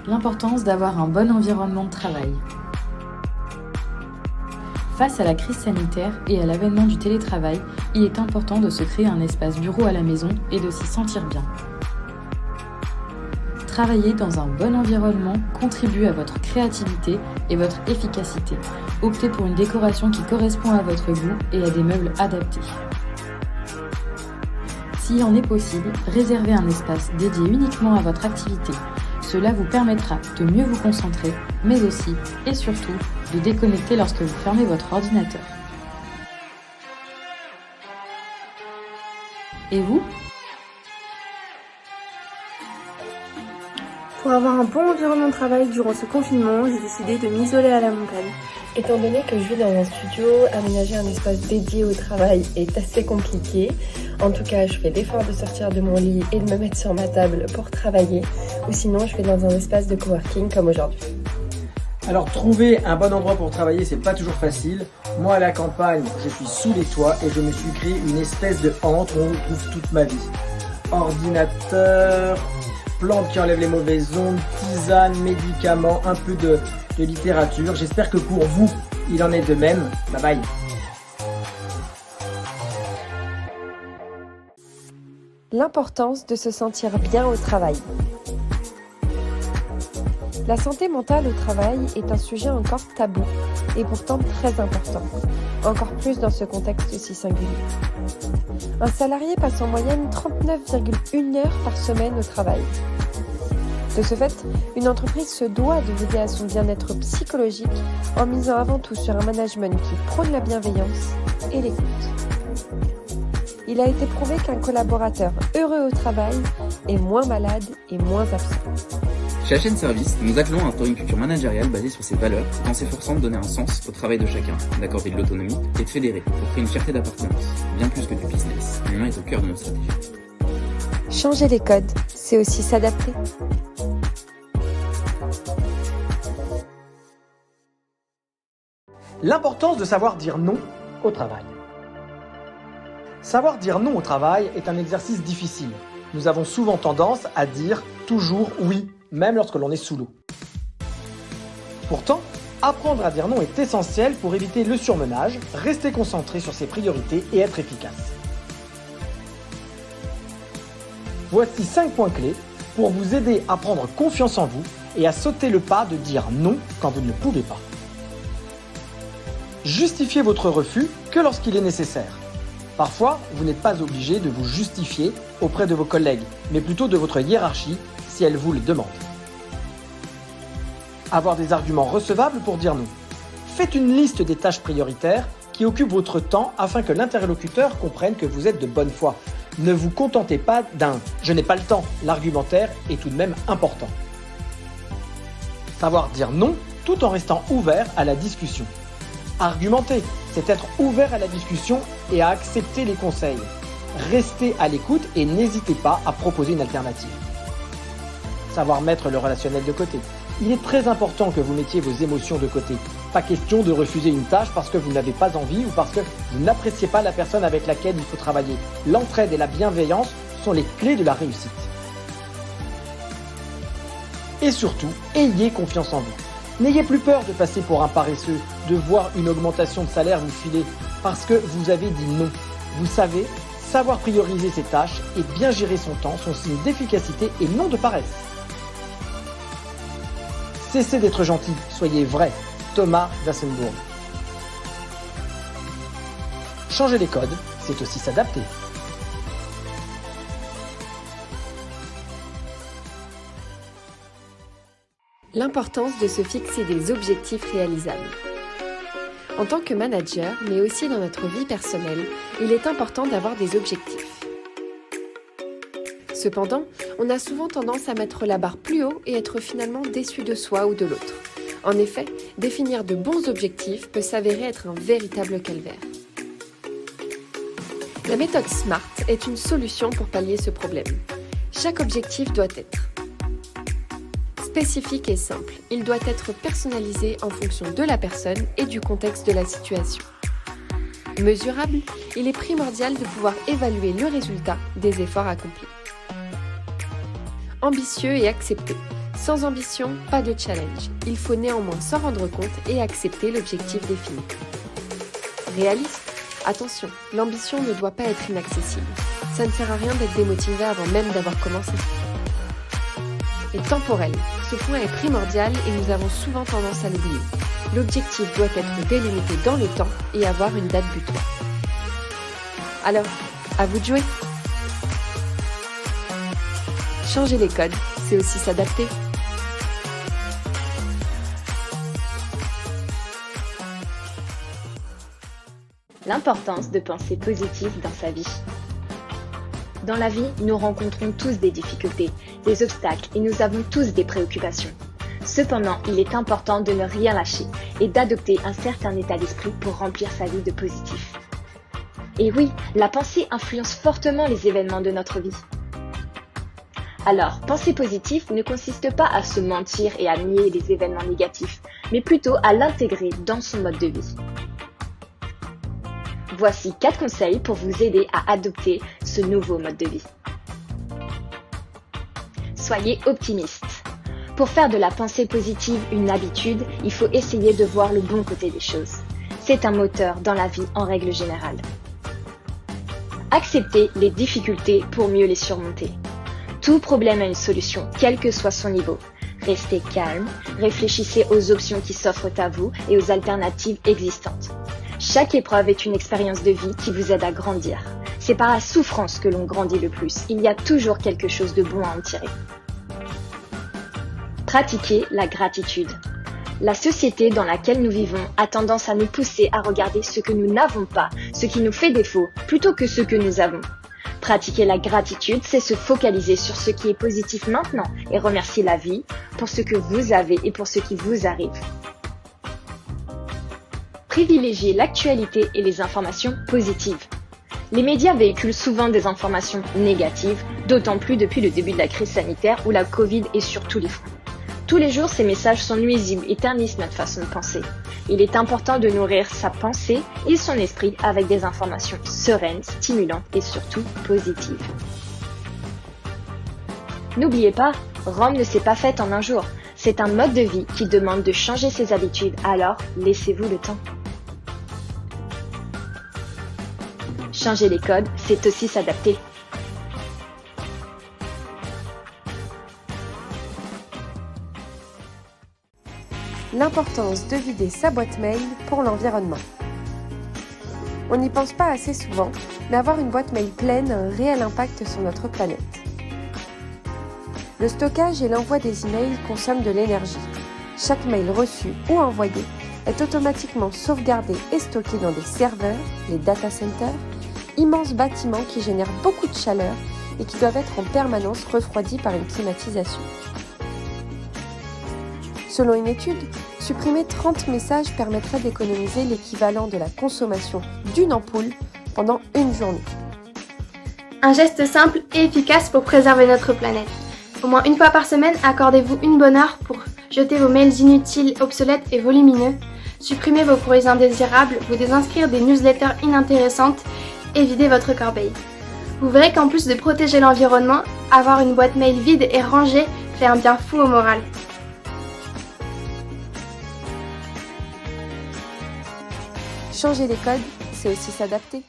L'importance d'avoir un bon environnement de travail. Face à la crise sanitaire et à l'avènement du télétravail, il est important de se créer un espace bureau à la maison et de s'y sentir bien. Travailler dans un bon environnement contribue à votre créativité et votre efficacité. Optez pour une décoration qui correspond à votre goût et à des meubles adaptés. S'il en est possible, réservez un espace dédié uniquement à votre activité. Cela vous permettra de mieux vous concentrer, mais aussi, et surtout, de déconnecter lorsque vous fermez votre ordinateur. Et vous ? Pour avoir un bon environnement de travail durant ce confinement, j'ai décidé de m'isoler à la montagne. Étant donné que je vis dans un studio, aménager un espace dédié au travail est assez compliqué. En tout cas, je fais l'effort de sortir de mon lit et de me mettre sur ma table pour travailler. Ou sinon, je vais dans un espace de coworking comme aujourd'hui. Alors trouver un bon endroit pour travailler, c'est pas toujours facile. Moi à la campagne, je suis sous les toits et je me suis créé une espèce de hante où on retrouve toute ma vie. Ordinateur, plantes qui enlèvent les mauvaises ondes, tisane, médicaments, un peu de littérature. J'espère que pour vous, il en est de même. Bye bye. L'importance de se sentir bien au travail. La santé mentale au travail est un sujet encore tabou et pourtant très important, encore plus dans ce contexte si singulier. Un salarié passe en moyenne 39,1 heures par semaine au travail. De ce fait, une entreprise se doit de veiller à son bien-être psychologique en misant avant tout sur un management qui prône la bienveillance et l'écoute. Il a été prouvé qu'un collaborateur heureux au travail est moins malade et moins absent. Chez HN Service, nous attelons à instaurer une culture managériale basée sur ses valeurs, en s'efforçant de donner un sens au travail de chacun, d'accorder de l'autonomie et de fédérer pour créer une fierté d'appartenance. Bien plus que du business, l'humain est au cœur de notre stratégie. Changer les codes, c'est aussi s'adapter. L'importance de savoir dire non au travail. Savoir dire non au travail est un exercice difficile. Nous avons souvent tendance à dire toujours oui, même lorsque l'on est sous l'eau. Pourtant, apprendre à dire non est essentiel pour éviter le surmenage, rester concentré sur ses priorités et être efficace. Voici 5 points clés pour vous aider à prendre confiance en vous et à sauter le pas de dire non quand vous ne le pouvez pas. Justifiez votre refus que lorsqu'il est nécessaire. Parfois, vous n'êtes pas obligé de vous justifier auprès de vos collègues, mais plutôt de votre hiérarchie si elle vous le demande. Avoir des arguments recevables pour dire non. Faites une liste des tâches prioritaires qui occupent votre temps afin que l'interlocuteur comprenne que vous êtes de bonne foi. Ne vous contentez pas d'un « je n'ai pas le temps », l'argumentaire est tout de même important. Savoir dire non tout en restant ouvert à la discussion. Argumenter, c'est être ouvert à la discussion et à accepter les conseils. Restez à l'écoute et n'hésitez pas à proposer une alternative. Savoir mettre le relationnel de côté. Il est très important que vous mettiez vos émotions de côté. Pas question de refuser une tâche parce que vous n'avez pas envie ou parce que vous n'appréciez pas la personne avec laquelle il faut travailler. L'entraide et la bienveillance sont les clés de la réussite. Et surtout, ayez confiance en vous. N'ayez plus peur de passer pour un paresseux, de voir une augmentation de salaire vous filer parce que vous avez dit non. Vous savez, savoir prioriser ses tâches et bien gérer son temps sont signes d'efficacité et non de paresse. Cessez d'être gentil, soyez vrai. Thomas d'Assenbourg. Changer les codes, c'est aussi s'adapter. L'importance de se fixer des objectifs réalisables. En tant que manager, mais aussi dans notre vie personnelle, il est important d'avoir des objectifs. Cependant, on a souvent tendance à mettre la barre plus haut et être finalement déçu de soi ou de l'autre. En effet, définir de bons objectifs peut s'avérer être un véritable calvaire. La méthode SMART est une solution pour pallier ce problème. Chaque objectif doit être spécifique et simple. Il doit être personnalisé en fonction de la personne et du contexte de la situation. Mesurable, il est primordial de pouvoir évaluer le résultat des efforts accomplis. Ambitieux et accepté. Sans ambition, pas de challenge. Il faut néanmoins s'en rendre compte et accepter l'objectif défini. Réaliste ? Attention, l'ambition ne doit pas être inaccessible. Ça ne sert à rien d'être démotivé avant même d'avoir commencé. Et temporel. Ce point est primordial et nous avons souvent tendance à l'oublier. L'objectif doit être délimité dans le temps et avoir une date butoir. Alors, à vous de jouer. Changer les codes, c'est aussi s'adapter. L'importance de penser positif dans sa vie. Dans la vie, nous rencontrons tous des difficultés, des obstacles et nous avons tous des préoccupations. Cependant, il est important de ne rien lâcher et d'adopter un certain état d'esprit pour remplir sa vie de positif. Et oui, la pensée influence fortement les événements de notre vie. Alors, penser positif ne consiste pas à se mentir et à nier les événements négatifs, mais plutôt à l'intégrer dans son mode de vie. Voici 4 conseils pour vous aider à adopter ce nouveau mode de vie. Soyez optimiste. Pour faire de la pensée positive une habitude, il faut essayer de voir le bon côté des choses. C'est un moteur dans la vie en règle générale. Acceptez les difficultés pour mieux les surmonter. Tout problème a une solution, quel que soit son niveau. Restez calme, réfléchissez aux options qui s'offrent à vous et aux alternatives existantes. Chaque épreuve est une expérience de vie qui vous aide à grandir. C'est par la souffrance que l'on grandit le plus. Il y a toujours quelque chose de bon à en tirer. Pratiquez la gratitude. La société dans laquelle nous vivons a tendance à nous pousser à regarder ce que nous n'avons pas, ce qui nous fait défaut, plutôt que ce que nous avons. Pratiquer la gratitude, c'est se focaliser sur ce qui est positif maintenant et remercier la vie pour ce que vous avez et pour ce qui vous arrive. Privilégiez l'actualité et les informations positives. Les médias véhiculent souvent des informations négatives, d'autant plus depuis le début de la crise sanitaire où la Covid est sur tous les fronts. Tous les jours, ces messages sont nuisibles et ternissent notre façon de penser. Il est important de nourrir sa pensée et son esprit avec des informations sereines, stimulantes et surtout positives. N'oubliez pas, Rome ne s'est pas faite en un jour. C'est un mode de vie qui demande de changer ses habitudes, alors laissez-vous le temps. Changer les codes, c'est aussi s'adapter. L'importance de vider sa boîte mail pour l'environnement. On n'y pense pas assez souvent, mais avoir une boîte mail pleine a un réel impact sur notre planète. Le stockage et l'envoi des emails consomment de l'énergie. Chaque mail reçu ou envoyé est automatiquement sauvegardé et stocké dans des serveurs, les data centers, immenses bâtiments qui génèrent beaucoup de chaleur et qui doivent être en permanence refroidis par une climatisation. Selon une étude, supprimer 30 messages permettrait d'économiser l'équivalent de la consommation d'une ampoule pendant une journée. Un geste simple et efficace pour préserver notre planète. Au moins une fois par semaine, accordez-vous une bonne heure pour jeter vos mails inutiles, obsolètes et volumineux, supprimer vos courriers indésirables, vous désinscrire des newsletters inintéressantes et vider votre corbeille. Vous verrez qu'en plus de protéger l'environnement, avoir une boîte mail vide et rangée fait un bien fou au moral. Changer les codes, c'est aussi s'adapter.